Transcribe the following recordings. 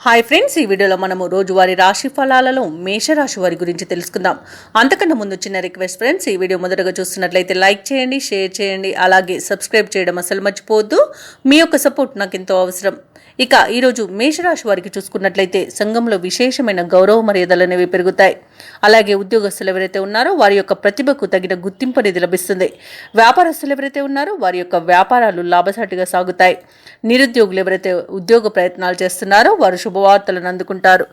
Hi friends, ఈ వీడియోలో మనము రోజువారీ రాశి ఫలాలలో మేషరాశి వారి గురించి తెలుసుకుందాం. అంతకన్నా ముందు చిన్న రిక్వెస్ట్ ఫ్రెండ్స్, ఈ వీడియో మొదటగా చూస్తున్నట్లయితే లైక్ చేయండి, షేర్ చేయండి, అలాగే సబ్స్క్రైబ్ చేయడం అసలు మర్చిపోవద్దు. మీ యొక్క సపోర్ట్ నాకు ఎంతో అవసరం. ఇక ఈరోజు మేషరాశి వారికి చూసుకున్నట్లయితే సంఘంలో విశేషమైన గౌరవ మర్యాదలు అనేవి పెరుగుతాయి. అలాగే ఉద్యోగస్తులు ఎవరైతే ఉన్నారో వారి యొక్క ప్రతిభకు తగిన గుర్తింపు అనేది లభిస్తుంది. వ్యాపారస్తులు ఎవరైతే ఉన్నారో వారి యొక్క వ్యాపారాలు లాభసాటిగా సాగుతాయి. నిరుద్యోగులు ఎవరైతే ఉద్యోగ ప్రయత్నాలు చేస్తున్నారో వారు శుభవార్తలను అందుకుంటారు.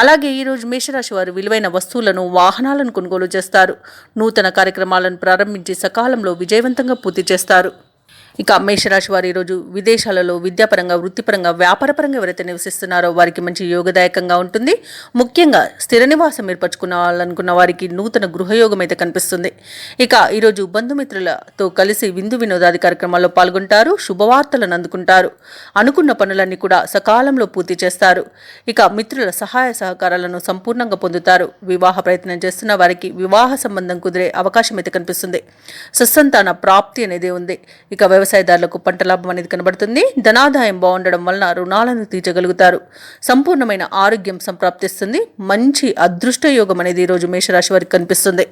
అలాగే ఈరోజు మేషరాశి వారు విలువైన వస్తువులను, వాహనాలను కొనుగోలు చేస్తారు. నూతన కార్యక్రమాలను ప్రారంభించి సకాలంలో విజయవంతంగా పూర్తి చేస్తారు. ఇక మేషరాశి వారు ఈరోజు విదేశాలలో విద్యాపరంగా, వృత్తిపరంగా, వ్యాపారపరంగా ఎవరైతే నివసిస్తున్నారో వారికి మంచి యోగదాయకంగా ఉంటుంది. ముఖ్యంగా స్థిర నివాసం ఏర్పరచుకోవాలనుకున్న వారికి నూతన గృహయోగం అయితే కనిపిస్తుంది. ఇక ఈరోజు బంధుమిత్రులతో కలిసి విందు వినోదాది కార్యక్రమాల్లో పాల్గొంటారు. శుభవార్తలను అందుకుంటారు. అనుకున్న పనులన్నీ కూడా సకాలంలో పూర్తి చేస్తారు. ఇక మిత్రుల సహాయ సహకారాలను సంపూర్ణంగా పొందుతారు. వివాహ ప్రయత్నం చేస్తున్న వారికి వివాహ సంబంధం కుదిరే అవకాశం అయితే కనిపిస్తుంది. సత్సంతాన ప్రాప్తి అనేది ఉంది. ఇక వ్యవసాయదారులకు పంట లాభం అనేది కనబడుతుంది. ధనాదాయం బాగుండడం వలన రుణాలను తీర్చగలుగుతారు. సంపూర్ణమైన ఆరోగ్యం సంప్రాప్తిస్తుంది. మంచి అదృష్ట యోగం అనేది ఈరోజు మేషరాశి వారికి కనిపిస్తుంది.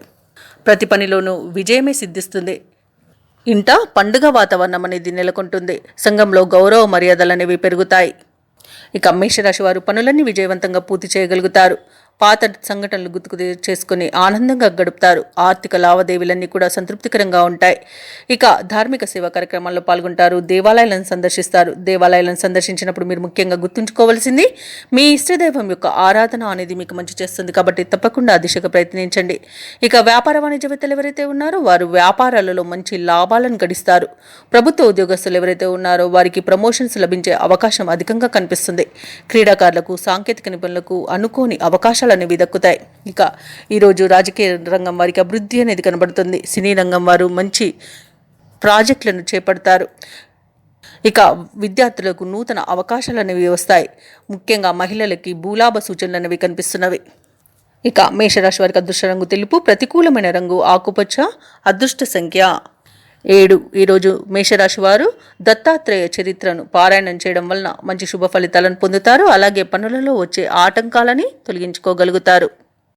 ప్రతి పనిలోనూ విజయమే సిద్ధిస్తుంది. ఇంట పండుగ వాతావరణం అనేది నెలకొంటుంది. సంఘంలో గౌరవ మర్యాదలు అనేవి పెరుగుతాయి. ఇక మేషరాశి వారు పనులన్నీ విజయవంతంగా పూర్తి చేయగలుగుతారు. పాత సంఘటనలు గుర్తుకు చేసుకుని ఆనందంగా గడుపుతారు. ఆర్థిక లావాదేవీలన్నీ కూడా సంతృప్తికరంగా ఉంటాయి. ఇక ధార్మిక సేవా కార్యక్రమాల్లో పాల్గొంటారు. దేవాలయాలను సందర్శిస్తారు. దేవాలయాలను సందర్శించినప్పుడు మీరు ముఖ్యంగా గుర్తుంచుకోవాల్సింది మీ ఇష్టదైవం యొక్క ఆరాధన అనేది మీకు మంచి చేస్తుంది. కాబట్టి తప్పకుండా ఆ దిశగా ప్రయత్నించండి. ఇక వ్యాపార వాణిజ్యవేత్తలు ఎవరైతే ఉన్నారో వారు వ్యాపారాలలో మంచి లాభాలను గడిస్తారు. ప్రభుత్వ ఉద్యోగస్తులు ఎవరైతే ఉన్నారో వారికి ప్రమోషన్స్ లభించే అవకాశం అధికంగా కనిపిస్తుంది. క్రీడాకారులకు, సాంకేతిక నిపుణులకు అనుకోని అవకాశాలు అనేవి దక్కుతాయి. ఇక ఈరోజు రాజకీయ రంగం వారికి అభివృద్ధి అనేది కనబడుతుంది. సినీ రంగం వారు మంచి ప్రాజెక్టులను చేపడతారు. ఇక విద్యార్థులకు నూతన అవకాశాలు అనేవి వస్తాయి. ముఖ్యంగా మహిళలకి భూలాభ సూచనలు అనేవి కనిపిస్తున్నవి. ఇక మేషరాశి వారికి అదృష్ట రంగు తెలుపు, ప్రతికూలమైన రంగు ఆకుపచ్చ, అదృష్ట సంఖ్య 7. ఈరోజు మేషరాశి వారు దత్తాత్రేయ చరిత్రను పారాయణం చేయడం వలన మంచి శుభ ఫలితాలను పొందుతారు. అలాగే పనులలో వచ్చే ఆటంకాలని తొలగించుకోగలుగుతారు.